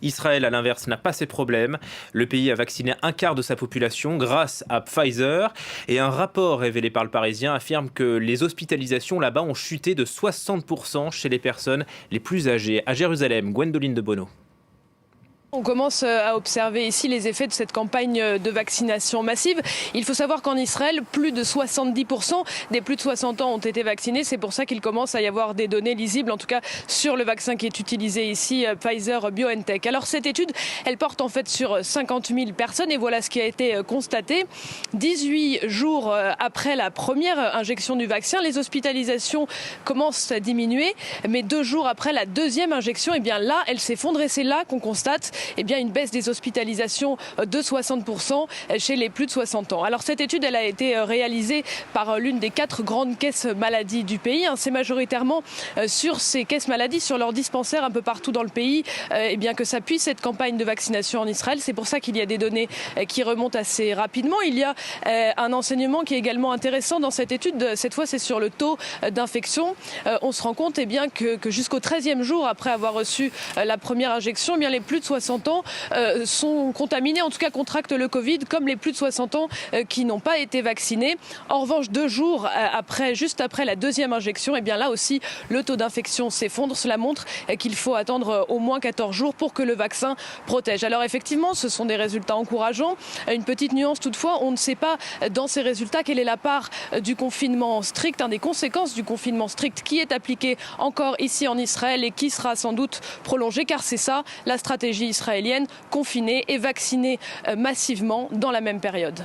Israël, à l'inverse, n'a pas ces problèmes. Le pays a vacciné un quart de sa population grâce à Pfizer. Et un rapport révélé par le Parisien affirme que les hospitalisations là-bas ont chuté de 60% chez les personnes les plus âgées. À Jérusalem, Gwendoline de Bono. On commence à observer ici les effets de cette campagne de vaccination massive. Il faut savoir qu'en Israël, plus de 70% des plus de 60 ans ont été vaccinés. C'est pour ça qu'il commence à y avoir des données lisibles, en tout cas sur le vaccin qui est utilisé ici, Pfizer-BioNTech. Alors cette étude, elle porte en fait sur 50 000 personnes et voilà ce qui a été constaté. 18 jours après la première injection du vaccin, les hospitalisations commencent à diminuer. Mais 2 jours après la deuxième injection, eh bien là, elle s'effondre et c'est là qu'on constate une baisse des hospitalisations de 60% chez les plus de 60 ans. Alors cette étude, elle a été réalisée par l'une des 4 grandes caisses maladies du pays. C'est majoritairement sur ces caisses maladies, sur leurs dispensaires un peu partout dans le pays, que s'appuie cette campagne de vaccination en Israël. C'est pour ça qu'il y a des données qui remontent assez rapidement. Il y a un enseignement qui est également intéressant dans cette étude. Cette fois, c'est sur le taux d'infection. On se rend compte que jusqu'au 13e jour après avoir reçu la première injection, les plus de 60 ans sont contaminés, en tout cas contractent le Covid, comme les plus de 60 ans qui n'ont pas été vaccinés. En revanche, 2 jours juste après la deuxième injection, là aussi, le taux d'infection s'effondre. Cela montre qu'il faut attendre au moins 14 jours pour que le vaccin protège. Alors effectivement, ce sont des résultats encourageants. Une petite nuance toutefois, on ne sait pas dans ces résultats quelle est la part du confinement strict, des conséquences du confinement strict qui est appliqué encore ici en Israël et qui sera sans doute prolongé, car c'est ça la stratégie israélienne, confiner et vacciner massivement dans la même période.